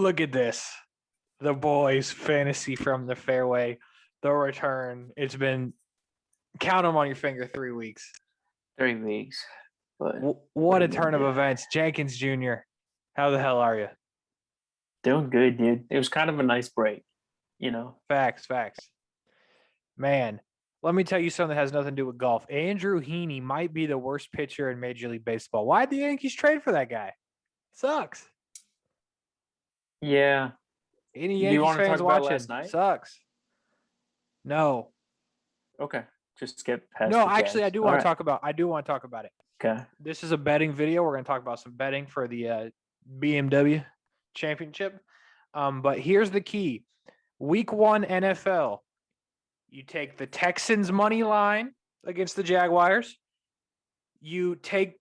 Look at this. The boys fantasy from the fairway. The return. It's been count them on your finger 3 weeks. 3 weeks. But what a turn of events. Jenkins Jr., how the hell are you? Doing good, dude. It was kind of a nice break, Facts. Man, let me tell you something that has nothing to do with golf. Andrew Heaney might be the worst pitcher in Major League Baseball. Why'd the Yankees trade for that guy? Sucks. Yeah. Any Yankees fans watching? Last night? Sucks. No. Okay. Just skip past. No, actually, I do want to talk about it. Okay. This is a betting video. We're going to talk about some betting for the BMW Championship. But here's the key. Week 1 NFL. You take the Texans money line against the Jaguars. You give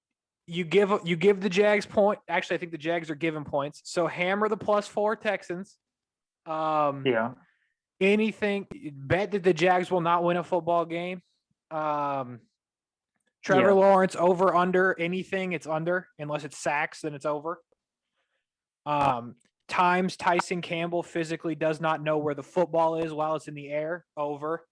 the Jags point. Actually, I think the Jags are given points. So hammer the +4 Texans. Yeah. Anything, bet that the Jags will not win a football game. Trevor Lawrence over under anything, it's under unless it's sacks, then it's over. Times Tyson Campbell physically does not know where the football is while it's in the air, over.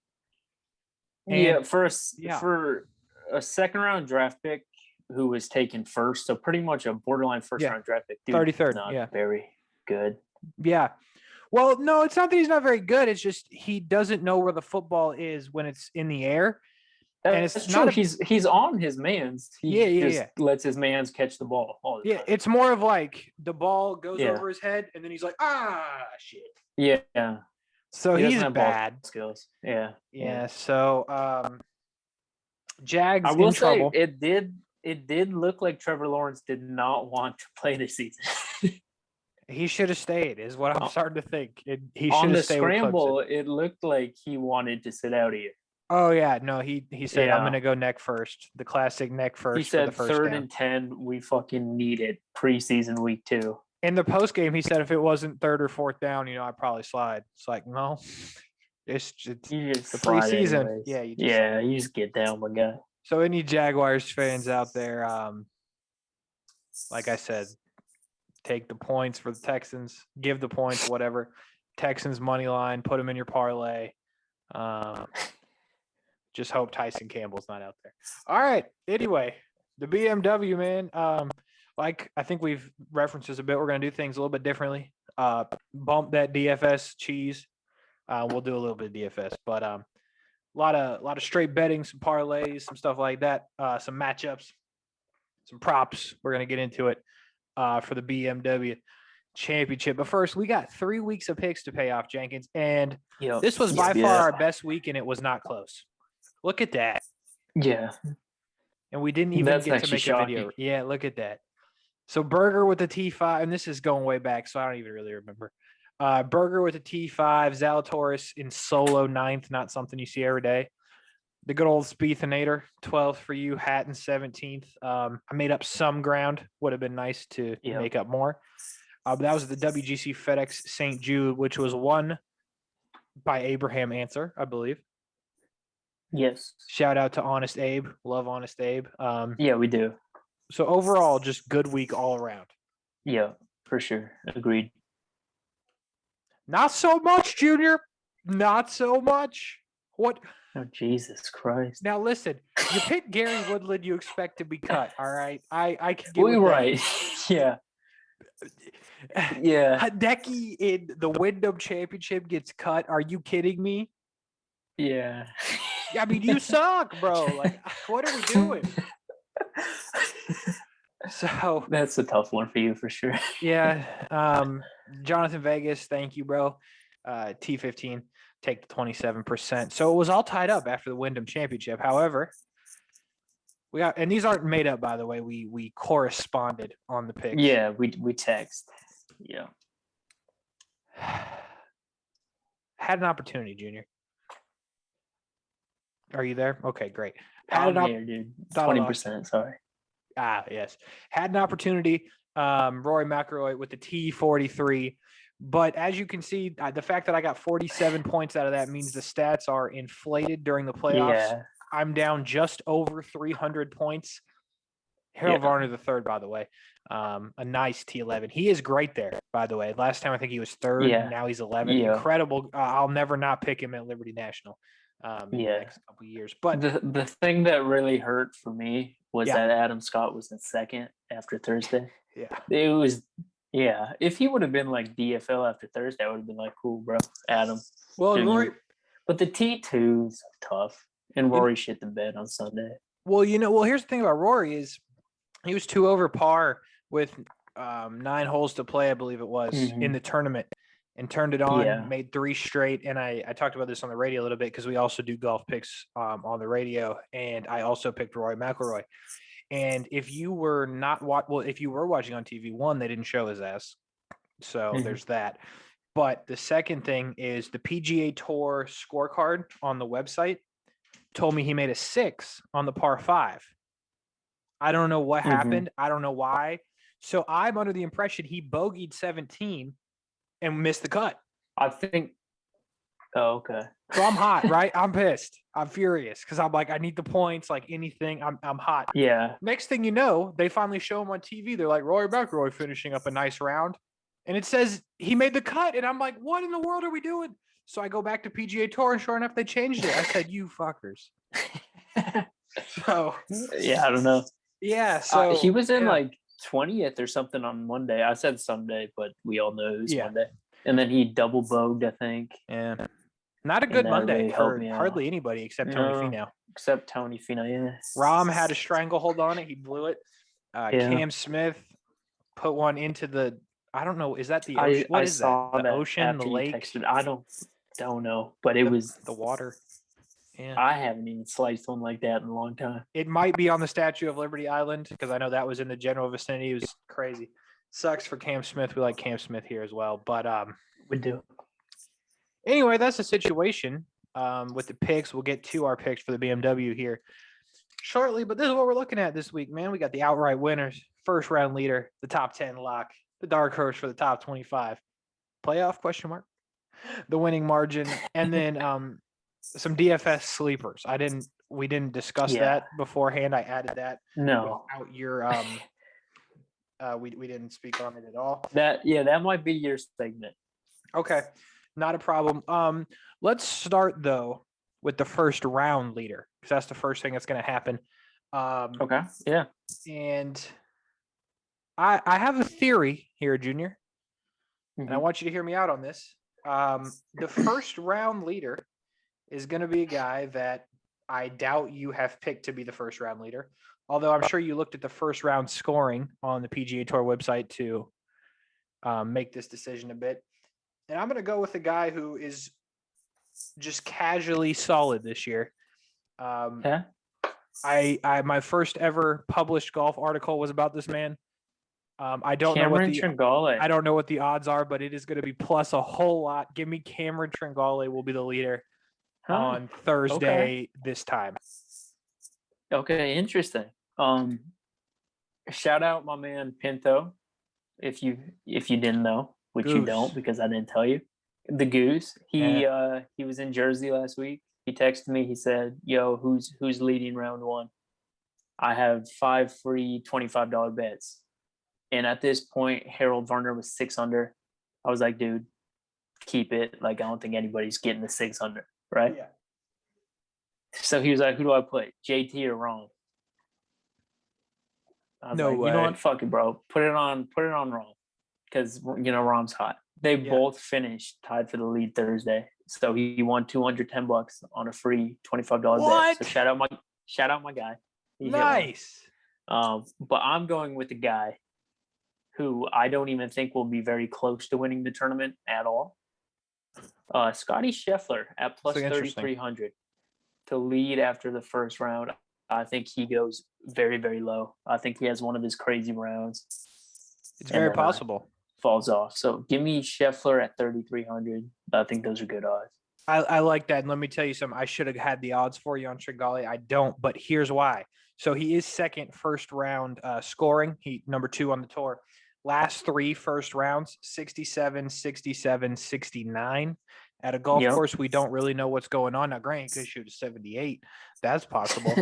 And, for a second round draft pick who was taken first, so pretty much a borderline first round draft pick. Dude, 33rd, not very good. Yeah. Well, no, it's not that he's not very good. It's just he doesn't know where the football is when it's in the air. And it's true. He's on his man's. He lets his man's catch the ball all the time. It's more of like the ball goes over his head, and then he's like, shit. Yeah. So he's bad. Skills. Yeah. So Jags I will in say trouble. it did look like Trevor Lawrence did not want to play this season. He should have stayed, is what I'm starting to think. He on should the have stayed scramble, with Clemson. it looked like he wanted to sit out here. Oh yeah, no, he said I'm gonna go neck first, the classic neck first. He said for the first 3rd down. and 10, we fucking need it preseason week 2. In the post game, he said if it wasn't 3rd or 4th down, I'd probably slide. It's like no, it's the preseason. Anyways. You just get down, my guy. So any Jaguars fans out there, like I said, take the points for the Texans, give the points, whatever. Texans money line, put them in your parlay. Just hope Tyson Campbell's not out there. All right. Anyway, the BMW, man. Like I think we've referenced this a bit. We're going to do things a little bit differently. Bump that DFS cheese. We'll do a little bit of DFS, but a lot of straight betting, some parlays, some stuff like that. Some matchups, some props. We're going to get into it for the BMW Championship. But first, we got 3 weeks of picks to pay off, Jenkins, and this was by far our best week, and it was not close. Look at that. Yeah. And we didn't even get to make a video. Yeah, look at that. So Burger with the T5, and this is going way back, so I don't even really remember. Burger with the T5, Zalatoris in solo 9th, not something you see every day. The good old Speethinator, 12th for you, Hatton 17th. I made up some ground. Would have been nice to make up more. But that was the WGC FedEx St. Jude, which was won by Abraham Answer, I believe. Yes. Shout out to Honest Abe. Love Honest Abe. Yeah, we do. So overall, just good week all around. Yeah, for sure. Agreed. Not so much, Junior. Not so much. What? Oh, Jesus Christ. Now, listen. You pick Gary Woodland, you expect to be cut, all right? I can get with right. Yeah. Yeah. Hideki in the Wyndham Championship gets cut. Are you kidding me? Yeah. I mean, you suck, bro. Like, what are we doing? So that's a tough one for you for sure. Yeah. Jonathan Vegas, thank you, bro. T15, take the 27%. So it was all tied up after the Wyndham Championship. However, we got, and these aren't made up, by the way. We corresponded on the picks. Yeah, we text. Yeah. Had an opportunity, Junior. Are you there? Okay, great. Had dude. 20%, sorry. Yes. Had an opportunity. Rory McIlroy with the T43. But as you can see, the fact that I got 47 points out of that means the stats are inflated during the playoffs. Yeah. I'm down just over 300 points. Harold Varner III, by the way. A nice T11. He is great there, by the way. Last time I think he was third. Yeah. And now he's 11. Yeah. Incredible. I'll never not pick him at Liberty National in the next couple of years. But the thing that really hurt for me was Yeah. that Adam Scott was in second after Thursday. yeah, It was, yeah. If he would have been like DFL after Thursday, I would have been like, cool, bro, Adam. well, Dude, Rory, But the T2s are tough, and Rory shit the bed on Sunday. well, here's the thing about Rory is he was 2 over par with 9 holes to play, I believe it was, in the tournament, and turned it on, Yeah. made 3 straight. And I talked about this on the radio a little bit because we also do golf picks on the radio, and I also picked Rory McIlroy. And if you were if you were watching on TV, one, they didn't show his ass, so there's that. But the second thing is the PGA Tour scorecard on the website told me he made a 6 on the par 5. I don't know what happened. I don't know why. So I'm under the impression he bogeyed 17 and missed the cut. I think. Oh, okay. So I'm hot, right? I'm pissed. I'm furious because I'm like, I need the points, like anything. I'm hot. Yeah. Next thing you know, they finally show him on TV. They're like, Rory McIlroy finishing up a nice round. And it says he made the cut. And I'm like, what in the world are we doing? So I go back to PGA Tour, and sure enough, they changed it. I said, you fuckers. So. Yeah, I don't know. Yeah. So he was in like 20th or something on Monday. I said Sunday, but we all know it was Monday. And then he double boged, I think. Yeah. Not a good Monday really for hardly anybody except Tony Finau. Except Tony Finau, yeah. Rahm had a stranglehold on it. He blew it. Cam Smith put one into the, I don't know, is that the ocean? What is that? The ocean, the lake? I don't know, but it was the water. Yeah. I haven't even sliced one like that in a long time. It might be on the Statue of Liberty Island because I know that was in the general vicinity. It was crazy. Sucks for Cam Smith. We like Cam Smith here as well, but we do. Anyway, that's the situation with the picks. We'll get to our picks for the BMW here shortly, but this is what we're looking at this week, man. We got the outright winners, first round leader, the top 10 lock, the dark horse for the top 25, playoff question mark, the winning margin, and then some DFS sleepers. We didn't discuss that beforehand. I added that. No. Without your we didn't speak on it at all. That might be your segment. Okay. Not a problem. Let's start though with the first round leader because that's the first thing that's going to happen. Okay. Yeah. And I have a theory here, Junior, and I want you to hear me out on this. The first round leader is going to be a guy that I doubt you have picked to be the first round leader. Although I'm sure you looked at the first round scoring on the PGA Tour website to make this decision a bit. And I'm going to go with a guy who is just casually solid this year. My first ever published golf article was about this man. I don't know what the odds are, but it is going to be plus a whole lot. Give me Cameron Tringale will be the leader on Thursday this time. Okay, interesting. Shout out my man Pinto, if you didn't know. Which Goose. You don't because I didn't tell you. The Goose. He was in Jersey last week. He texted me. He said, "Yo, who's leading round 1? I have 5 free $25 bets." And at this point, Harold Varner was 6 under. I was like, "Dude, keep it. Like, I don't think anybody's getting the 6 under, right?" Yeah. So he was like, "Who do I play? JT or Rom?" I was like, way. You know what? Fuck it, bro. Put it on Rom. Because, Rom's hot. They both finished tied for the lead Thursday. So he won $210 on a free $25 bet. So shout out my guy. Nice. But I'm going with a guy who I don't even think will be very close to winning the tournament at all. Scotty Scheffler at plus 3,300 to lead after the first round. I think he goes very, very low. I think he has one of his crazy rounds. It's very possible. Falls off. So give me Scheffler at 3,300. I think those are good odds. I like that. And let me tell you something. I should have had the odds for you on Tringale. I don't, but here's why. So he is second first round scoring. He number 2 on the tour. Last 3 first rounds, 67, 67, 69. At a golf Yep. course, we don't really know what's going on. Now, granted, he could shoot a 78. That's possible.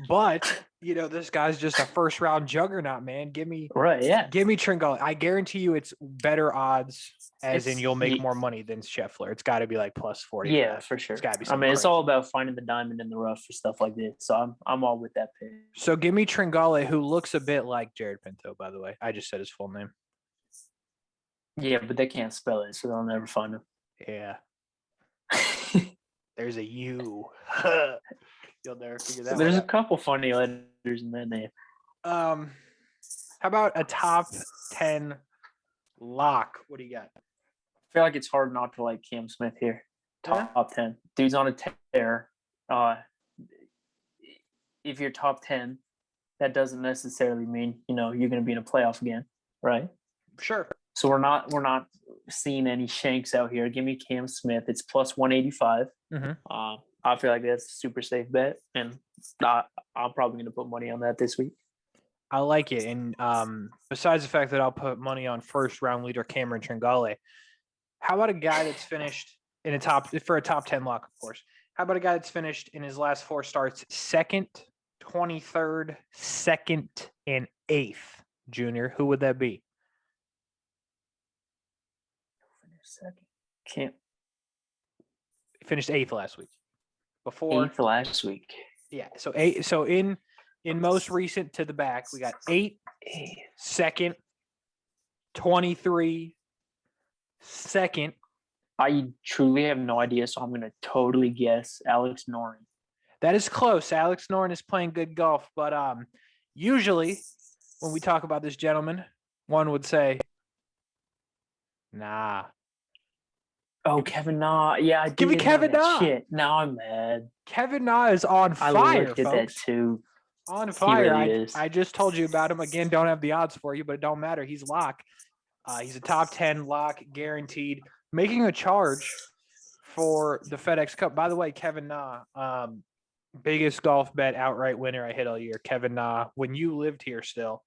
But, this guy's just a first-round juggernaut, man. Give me Right, yeah. Tringale. I guarantee you it's better odds, as in you'll make Ye- more money than Scheffler. It's got to be like plus 40. Yeah, for sure. It's got to be I something mean, it's crazy. all about finding the diamond in the rough for stuff like this. So I'm all with that pick. So give me Tringale, who looks a bit like Jared Pinto, by the way. I just said his full name. Yeah, but they can't spell it, so they'll never find him. Yeah. There's a U. You'll never figure that There's one a couple funny letters in that name. out. How about a top 10 lock? What do you got? I feel like it's hard not to like Cam Smith here. Top 10. Dude's on a tear. If you're top 10, that doesn't necessarily mean, you're going to be in a playoff again, right? Sure. So we're not seeing any shanks out here. Give me Cam Smith. It's plus 185. Mm-hmm. I feel like that's a super safe bet, and I'm probably going to put money on that this week. I like it. And besides the fact that I'll put money on first round leader Cameron Tringale, how about a guy that's finished in a top 10 lock, of course? How about a guy that's finished in his last 4 starts 2nd, 23rd, 2nd, and 8th, Junior? Who would that be? Second. Can't. Finished 8th last week. Before 8th last week. Yeah. So 8. So in most recent to the back, we got 8, 2nd, 23, 2nd. I truly have no idea, so I'm going to totally guess Alex Noren. That is close. Alex Noren is playing good golf, but usually when we talk about this gentleman, one would say, nah. Oh, Kevin Na. Yeah, I Give me Kevin Na. Shit. Now I'm mad. Kevin Na is on fire, I looked at folks. that too. On fire. He really is. I just told you about him. Again, don't have the odds for you, but it don't matter. He's lock. He's a top 10 lock, guaranteed. Making a charge for the FedEx Cup. By the way, Kevin Na, biggest golf bet outright winner I hit all year. Kevin Na, when you lived here still.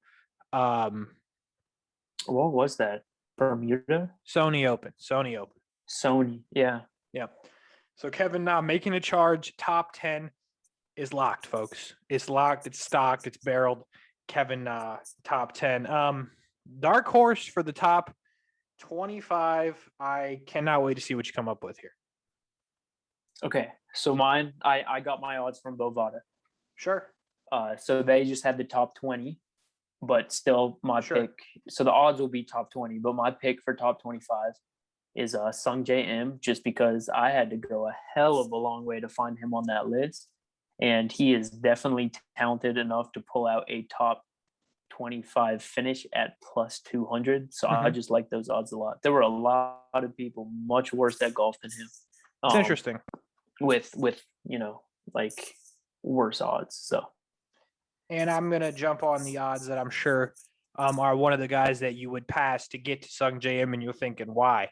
What was that? Bermuda? Sony Open. Sony, yeah. Yep. So Kevin Na making a charge, top 10 is locked, folks. It's locked, it's stocked, it's barreled. Kevin Na, top 10. Dark horse for the top 25. I cannot wait to see what you come up with here. Okay, so mine, I got my odds from Bovada. Sure. So they just had the top 20, but still my pick. So the odds will be top 20, but my pick for top 25 is Sung J M, just because I had to go a hell of a long way to find him on that list. And he is definitely talented enough to pull out a top 25 finish at plus 200. So I just like those odds a lot. There were a lot of people much worse at golf than him. It's interesting. With like worse odds. So. And I'm going to jump on the odds that I'm sure are one of the guys that you would pass to get to Sung J M, and you're thinking, why?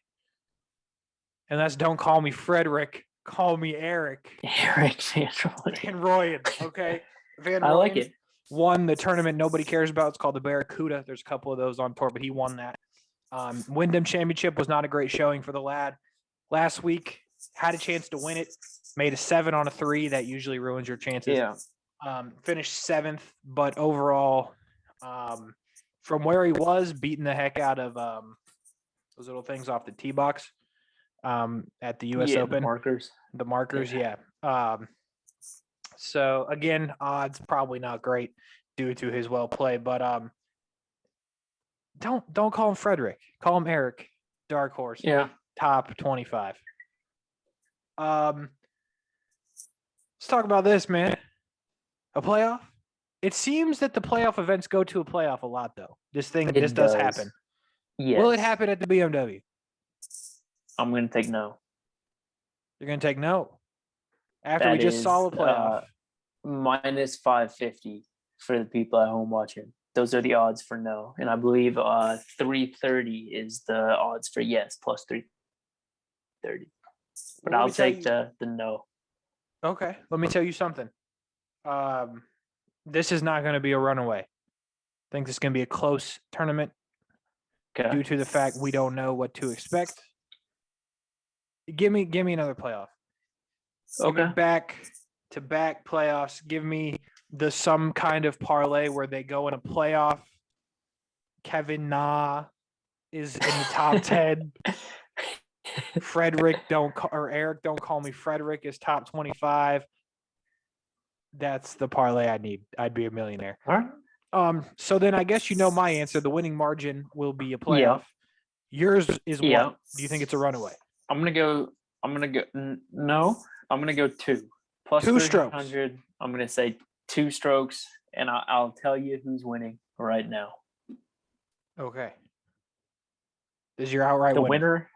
And that's don't call me Frederick, call me Eric. Eric Van Rooyen, okay? Van Rooyen I like it. Won the tournament nobody cares about. It's called the Barracuda. There's a couple of those on tour, but he won that. Wyndham Championship was not a great showing for the lad. Last week, had a chance to win it. Made a 7 on a 3. That usually ruins your chances. Yeah. Finished 7th, but overall, from where he was, beating the heck out of those little things off the tee box at the U.S. Open. The markers, yeah. So, again, odds probably not great due to his well play, but don't call him Frederick. Call him Eric. Dark horse. Yeah. Top 25. Let's talk about this, man. A playoff? It seems that the playoff events go to a playoff a lot, though. This does happen. Yes. Will it happen at the BMW? I'm going to take no. You're going to take no? After we just saw a playoff. Minus 550 for the people at home watching. Those are the odds for no. And I believe 330 is the odds for yes, plus 330. But I'll take the no. Okay. Let me tell you something. This is not going to be a runaway. I think this is going to be a close tournament due to the fact we don't know what to expect. Give me another playoff. Give me Okay. back-to-back playoffs. Give me some kind of parlay where they go in a playoff. Kevin Na is in the top 10. Eric, don't call me Frederick is top 25. That's the parlay I need. I'd be a millionaire. All right. So then I guess you know my answer. The winning margin will be a playoff. Yeah. Yours is Yeah. what? Do you think it's a runaway? I'm gonna go. No. I'm gonna go 2 plus 2 strokes. 300. I'm gonna say 2 strokes, and I'll tell you who's winning right now. Okay. Is your outright winner?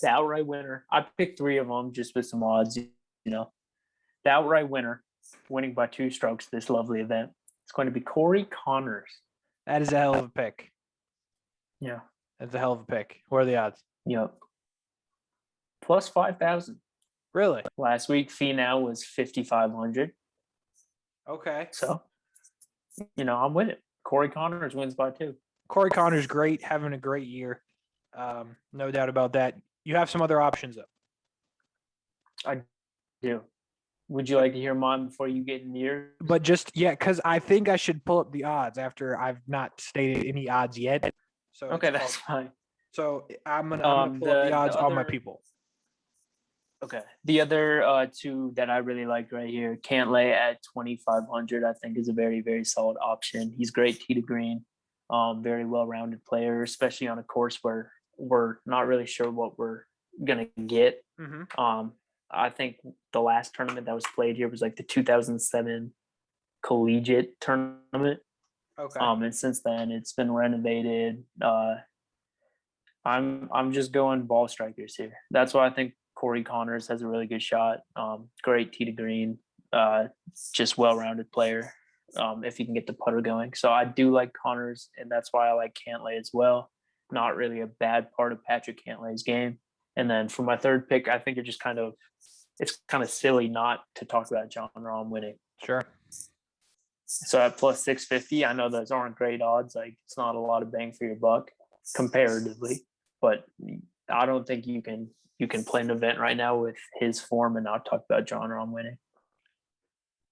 The outright winner. I picked 3 of them just with some odds. The outright winner, winning by 2 strokes this lovely event. It's going to be Corey Connors. That is a hell of a pick. Yeah. That's a hell of a pick. What are the odds? Yep. Plus 5,000. Really? Last week, Finau was 5,500. Okay. So, I'm with it. Corey Connors wins by 2. Corey Connors, great, having a great year. No doubt about that. You have some other options, though. I do. Would you like to hear mine before you get in yours? But because I think I should pull up the odds after I've not stated any odds yet. So okay, that's fine. So I'm gonna pull up the odds on my people. Okay. The other 2 that I really like right here, Cantlay at 2,500, I think is a very, very solid option. He's great tee to green, very well-rounded player, especially on a course where we're not really sure what we're gonna get. Mm-hmm. I think the last tournament that was played here was like the 2007 collegiate tournament. Okay. And since then it's been renovated. I'm just going ball strikers here. That's why I think Corey Connors has a really good shot. Great tee to green, just well-rounded player. If he can get the putter going. So I do like Connors, and that's why I like Cantlay as well. Not really a bad part of Patrick Cantlay's game. And then for my third pick, I think it's kind of silly not to talk about John Rahm winning. Sure. So at plus 650, I know those aren't great odds. Like, it's not a lot of bang for your buck comparatively, but I don't think you can play an event right now with his form and not talk about John Rahm winning.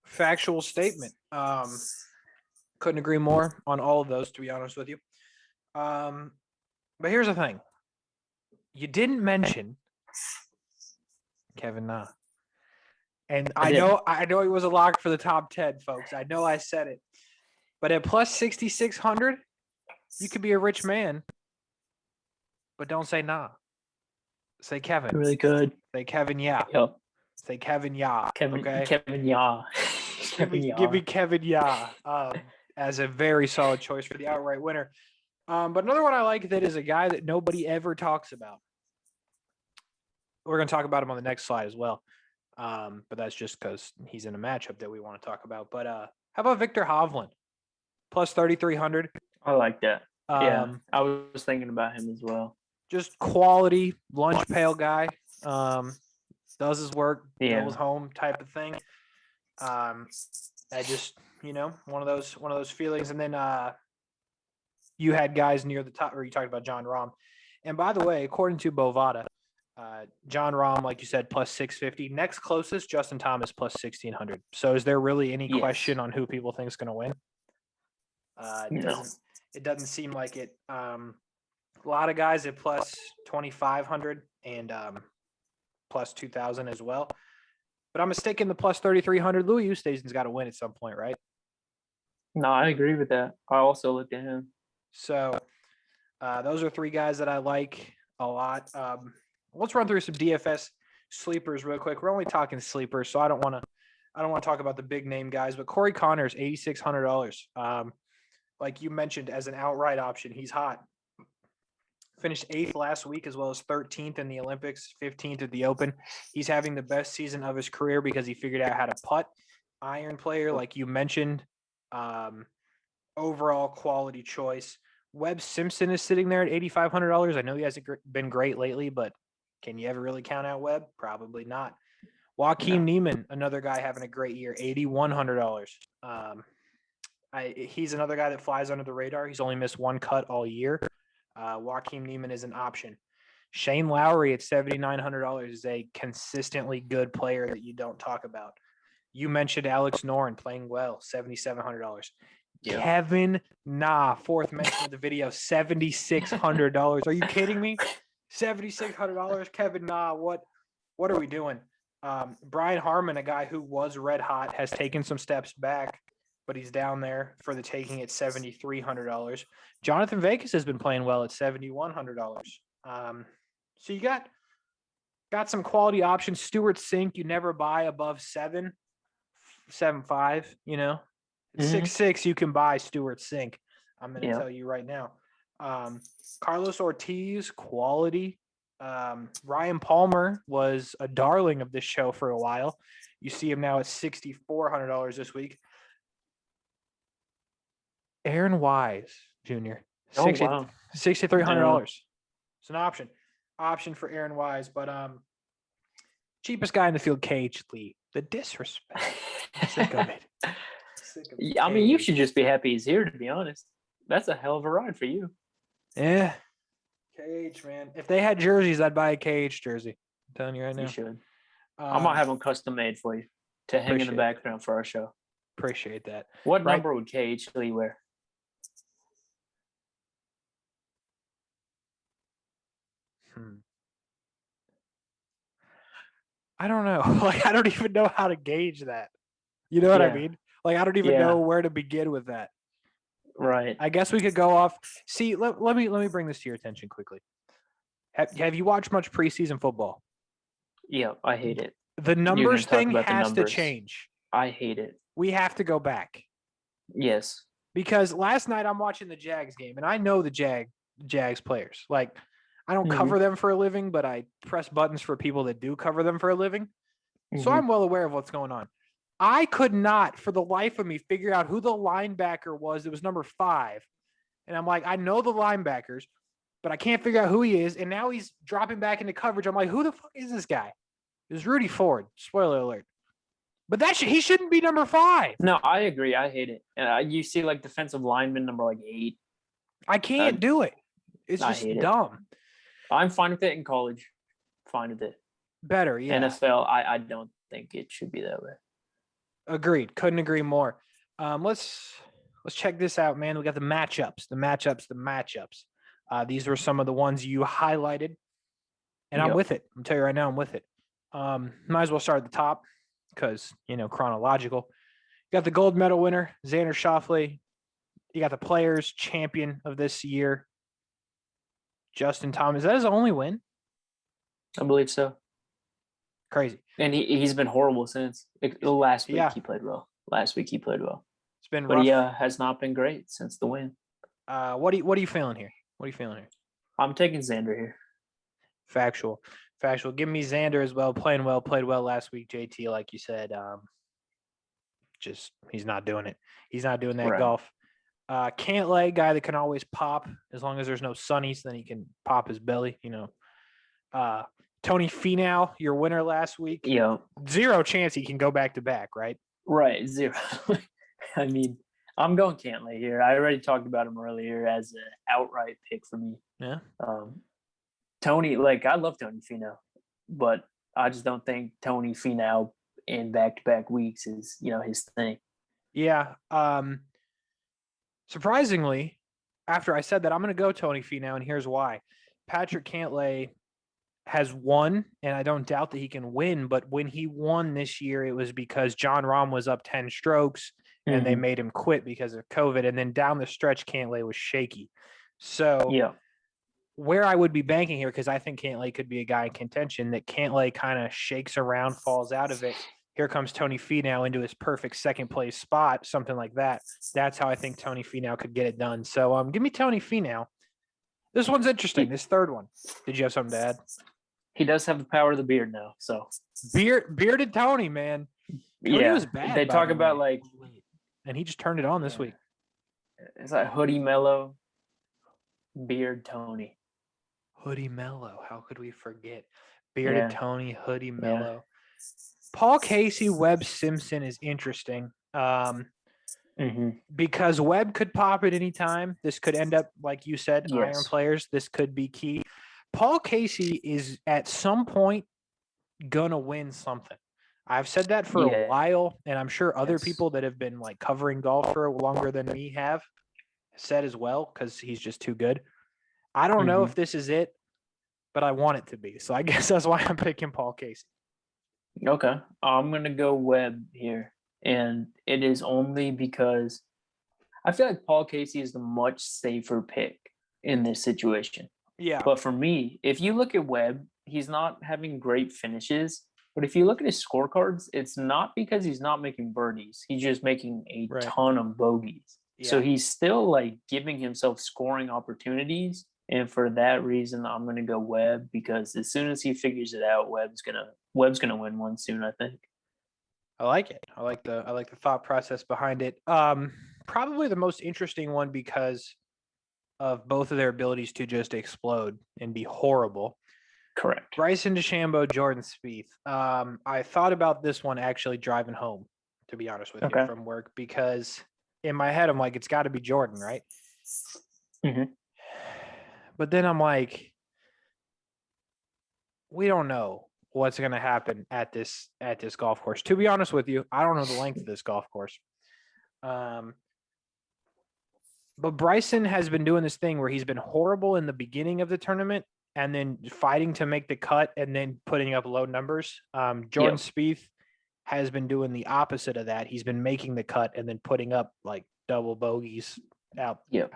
Factual statement. Couldn't agree more on all of those, to be honest with you. But here's the thing. You didn't mention Kevin Na. And I know it was a lock for the top 10, folks. I know I said it. But at plus 6,600, you could be a rich man. But don't say nah. Say Kevin. Really good. Say Kevin, yeah. Yep. Say Kevin, yeah. Kevin, okay? Kevin, yeah. Give me Kevin, yeah. As a very solid choice for the outright winner. But another one I like that is a guy that nobody ever talks about. We're going to talk about him on the next slide as well. But that's just because he's in a matchup that we want to talk about. But how about Victor Hovland? Plus 3,300. I like that. Yeah, I was thinking about him as well. Just quality lunch pail guy. Does his work, goes home type of thing. I just, one of those feelings. And then you had guys near the top, or you talked about John Rahm. And by the way, according to Bovada, John Rahm, like you said, plus 650. Next closest, Justin Thomas, plus 1,600. So is there really any question on who people think is going to win? It doesn't seem like it. A lot of guys at plus 2,500 and plus 2,000 as well. But I'm mistaken the plus 3,300. Louis Oosthuizen's got to win at some point, right? No, I agree with that. I also looked at him. So those are 3 guys that I like a lot. Let's run through some DFS sleepers real quick. We're only talking sleepers, so I don't want to talk about the big name guys. But Corey Connors, $8,600. Like you mentioned, as an outright option, he's hot. Finished 8th last week, as well as 13th in the Olympics, 15th at the Open. He's having the best season of his career because he figured out how to putt. Iron player, like you mentioned. Overall quality choice. Webb Simpson is sitting there at $8,500. I know he hasn't been great lately, but can you ever really count out Webb? Probably not. Joaquin Neiman, another guy having a great year, $8,100. He's another guy that flies under the radar. He's only missed 1 cut all year. Joaquin Neiman is an option. Shane Lowry at $7,900 is a consistently good player that you don't talk about. You mentioned Alex Noren playing well, $7,700. Yeah. Kevin Na, fourth mention of the video, $7,600. Are you kidding me? $7,600, Kevin Na. What are we doing? Brian Harmon, a guy who was red hot, has taken some steps back, but he's down there for the taking at $7,300. Jonathan Vegas has been playing well at $7,100. So you got some quality options. Stewart Sink, you never buy above 7.5, you know. 6.6, you can buy Stewart Sink. I'm going to tell you right now. Carlos Ortiz, quality. Ryan Palmer was a darling of this show for a while. You see him now at $6,400 this week. Aaron Wise Jr. $6,300. It's an option for Aaron Wise, but cheapest guy in the field, KH Lee. The disrespect. I'm sick of it. I mean, you should just be happy he's here, to be honest. That's a hell of a ride for you. Yeah. KH, man. If they had jerseys, I'd buy a KH jersey. I'm telling you right now. You should. I might have them custom made for you to hang in the background for our show. Appreciate that. What number would KH Lee wear? I don't know. Like, I don't even know how to gauge that. You know what I mean? Like, I don't even know where to begin with that. Right. I guess we could go off. See, let me bring this to your attention quickly. Have you watched much preseason football? Yeah, I hate it. The numbers thing has to change. I hate it. We have to go back. Yes. Because last night I'm watching the Jags game, and I know the Jags players. Like, I don't cover them for a living, but I press buttons for people that do cover them for a living. So I'm well aware of what's going on. I could not, for the life of me, figure out who the linebacker was. It was number 5. And I'm like, I know the linebackers, but I can't figure out who he is. And now he's dropping back into coverage. I'm like, who the fuck is this guy? It was Rudy Ford. Spoiler alert. But he shouldn't be number 5. No, I agree. I hate it. And you see, like, defensive lineman number, 8. I can't do it. It's just dumb. I'm fine with it in college. Fine with it. Better, yeah. NFL, I don't think it should be that way. Agreed. Couldn't agree more. Let's check this out, man. We got the matchups. These were some of the ones you highlighted, and I'm with it. I'm telling you right now, I'm with it. Might as well start at the top because, chronological. You got the gold medal winner, Xander Schauffele. You got the players champion of this year, Justin Thomas. Is that his only win? I believe so. Crazy. And he's been horrible since. Last week he played well. It's been rough. But he has not been great since the win. What are you feeling here? I'm taking Xander here. Factual. Give me Xander as well. Played well last week, JT, like you said. Just he's not doing it. He's not doing that golf. Cantlay, guy that can always pop as long as there's no sunnies, then he can pop his belly, Tony Finau, your winner last week. Yeah. 0 chance he can go back to back, right? Right, 0. I mean, I'm going Cantlay here. I already talked about him earlier as an outright pick for me. Yeah. Tony, I love Tony Finau, but I just don't think Tony Finau in back-to-back weeks is, his thing. Yeah. Surprisingly, after I said that, I'm going to go Tony Finau, and here's why. Patrick Cantlay has won, and I don't doubt that he can win, but when he won this year, it was because John Rahm was up 10 strokes, and they made him quit because of COVID, and then down the stretch, Cantlay was shaky. So where I would be banking here, because I think Cantlay could be a guy in contention, that Cantlay kind of shakes around, falls out of it. Here comes Tony Finau into his perfect second-place spot, something like that. That's how I think Tony Finau could get it done. So give me Tony Finau. This one's interesting, this third one. Did you have something to add? He does have the power of the beard now, so. Bearded Tony, man. Tony was bad. They talk about, and he just turned it on this week. It's like Hoodie Mellow, Beard Tony. Hoodie Mellow. How could we forget? Bearded Tony, Hoodie Mellow. Paul Casey, Webb Simpson is interesting because Webb could pop at any time. This could end up, like you said, iron players. This could be key. Paul Casey is at some point gonna win something. I've said that for a while, and I'm sure other people that have been like covering golf for longer than me have said as well, because he's just too good. I don't know if this is it, but I want it to be. So I guess that's why I'm picking Paul Casey. Okay. I'm going to go Webb here. And it is only because I feel like Paul Casey is the much safer pick in this situation. Yeah. But for me, if you look at Webb, he's not having great finishes. But if you look at his scorecards, it's not because he's not making birdies. He's just making a ton of bogeys. Yeah. So he's still like giving himself scoring opportunities. And for that reason, I'm going to go Webb, because as soon as he figures it out, Webb's gonna win one soon, I think. I like it. I like the thought process behind it. Probably the most interesting one because of both of their abilities to just explode and be horrible. Correct. Bryson DeChambeau, Jordan Spieth. I thought about this one actually driving home, to be honest with you, from work, because in my head I'm like, it's got to be Jordan, right? But then I'm like, we don't know what's going to happen at this golf course. To be honest with you, I don't know the length of this golf course. But Bryson has been doing this thing where he's been horrible in the beginning of the tournament and then fighting to make the cut and then putting up low numbers. Jordan Spieth has been doing the opposite of that. He's been making the cut and then putting up like double bogeys out the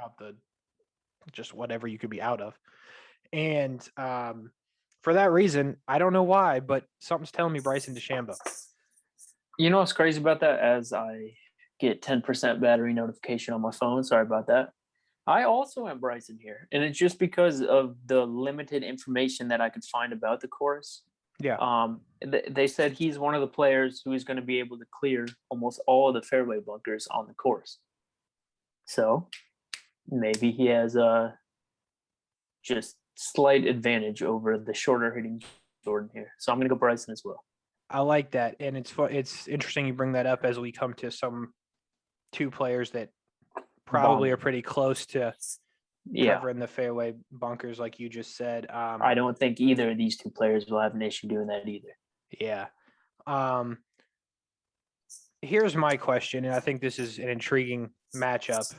just whatever you could be out of. And for that reason, I don't know why, but something's telling me Bryson DeChambeau. You know what's crazy about that? As I get 10% battery notification on my phone, sorry about that, I also am Bryson here. And it's just because of the limited information that I could find about the course. Yeah. They said he's one of the players who is going to be able to clear almost all of the fairway bunkers on the course. So maybe he has a just slight advantage over the shorter hitting Jordan here. So I'm going to go Bryson as well. I like that. And it's interesting you bring that up as we come to some two players that probably are pretty close to covering the fairway bunkers, like you just said. I don't think either of these two players will have an issue doing that either. Yeah. Here's my question, and I think this is an intriguing matchup.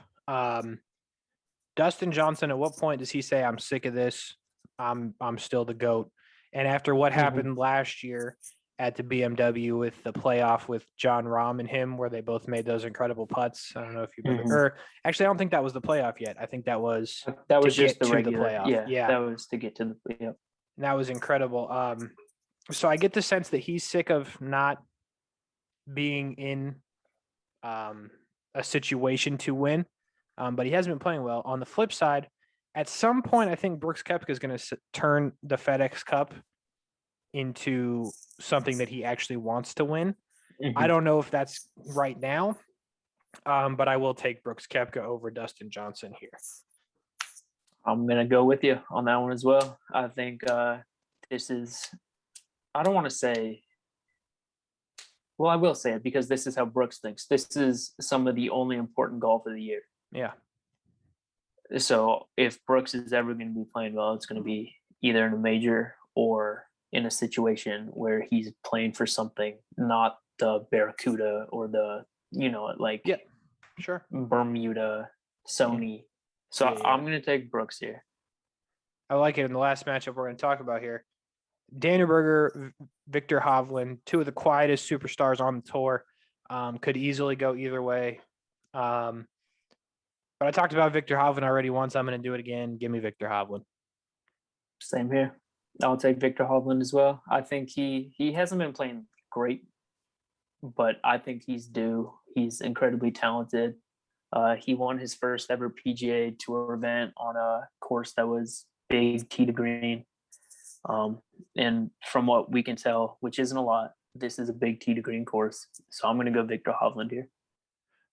Dustin Johnson, at what point does he say, I'm sick of this, I'm still the GOAT? And after what happened last year at the BMW with the playoff with John Rahm and him, where they both made those incredible putts. I don't know if you remember. Or actually, I don't think that was the playoff yet. I think that was just the regular playoff. Yeah, that was to get to the playoff. And that was incredible. So I get the sense that he's sick of not being in a situation to win, but he hasn't been playing well. On the flip side, at some point, I think Brooks Koepka is going to turn the FedEx Cup into something that he actually wants to win. I don't know if that's right now, but I will take Brooks Koepka over Dustin Johnson here. I'm going to go with you on that one as well. I think this is, I don't want to say, well, I will say it because this is how Brooks thinks. This is some of the only important golf of the year. Yeah. So if Brooks is ever going to be playing well, it's going to be either in a major or in a situation where he's playing for something, not the Barracuda or the, Bermuda, Sony. So I'm going to take Brooks here. I like it. In the last matchup we're going to talk about here, Daniel Berger, Victor Hovland, two of the quietest superstars on the tour, could easily go either way. But I talked about Victor Hovland already once. I'm going to do it again. Give me Victor Hovland. Same here. I'll take Victor Hovland as well. I think he hasn't been playing great, but I think he's due. He's incredibly talented. He won his first ever PGA Tour event on a course that was big tee to green. And from what we can tell, which isn't a lot, this is a big tee to green course. So I'm going to go Victor Hovland here.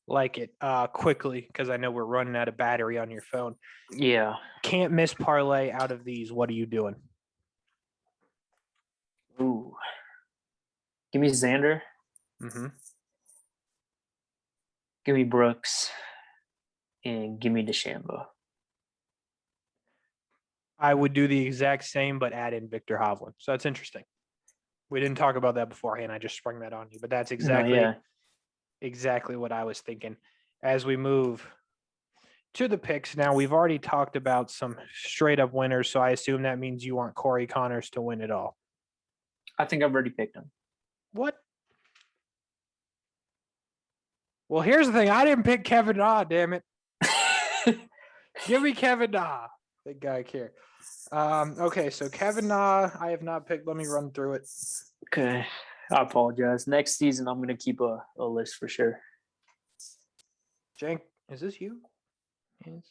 Like it quickly, because I know we're running out of battery on your phone. Yeah. Can't miss parlay out of these. What are you doing? Ooh. Give me Xander. Give me Brooks. And give me DeChambeau. I would do the exact same, but add in Victor Hovland. So that's interesting. We didn't talk about that beforehand. I just sprung that on you, but that's exactly what I was thinking. As we move to the picks now, we've already talked about some straight up winners, so I assume that means you want Corey Connors to win it all. I think I've already picked him. What? Well, here's the thing. I didn't pick Kevin Na, damn it. Give me Kevin Na. Big guy care. Okay, so Kevin Na, I have not picked. Let me run through it. Okay. I apologize. Next season, I'm going to keep a list for sure. Jank, is this you? Yes.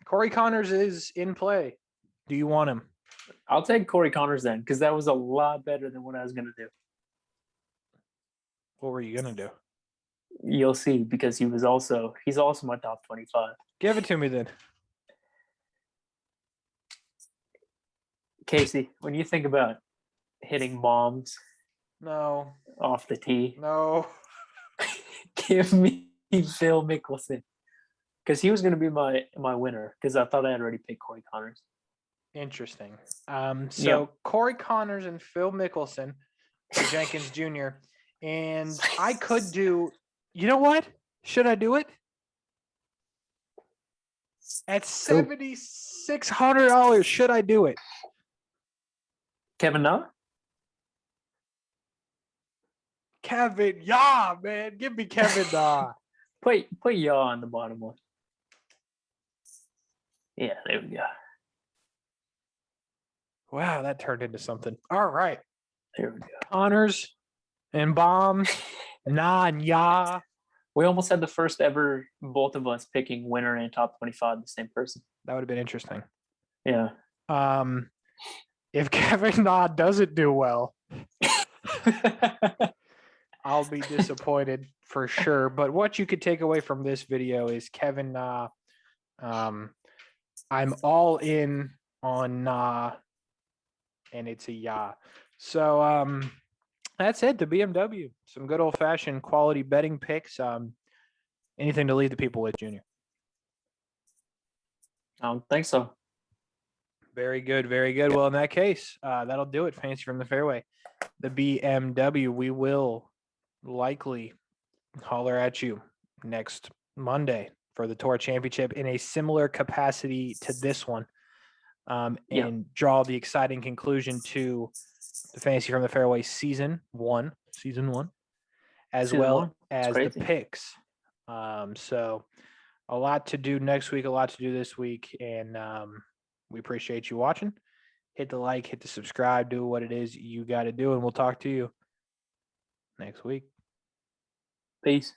Corey Connors is in play. Do you want him? I'll take Corey Connors then, because that was a lot better than what I was going to do. What were you going to do? You'll see, because he's also my top 25. Give it to me then. Casey, when you think about hitting bombs off the tee, give me Phil Mickelson, because he was going to be my winner, because I thought I had already picked Corey Connors. Interesting. Corey Connors and Phil Mickelson for Jenkins Jr. And I could do, you know what? Should I do it? At $7,600, should I do it? Kevin Na? Kevin, man. Give me Kevin Na. Put Ya on the bottom one. Yeah, there we go. Wow, that turned into something. All right. There we go. Connors and bombs. Na and Ya. We almost had the first ever, both of us picking winner and top 25, the same person. That would have been interesting. Yeah. If Kevin Na doesn't do well, I'll be disappointed for sure. But what you could take away from this video is Kevin Na. I'm all in on Na, and it's a Ya. So that's it. The BMW. Some good old fashioned quality betting picks. Anything to leave the people with, Junior? I don't think so. Very good. Very good. Well, in that case, that'll do it. Fancy from the fairway. The BMW. We will likely holler at you next Monday for the Tour Championship in a similar capacity to this one, and draw the exciting conclusion to the Fantasy from the Fairway season one, as the picks. So a lot to do next week, a lot to do this week, and we appreciate you watching. Hit the like, hit the subscribe, do what it is you got to do, and we'll talk to you next week. Peace.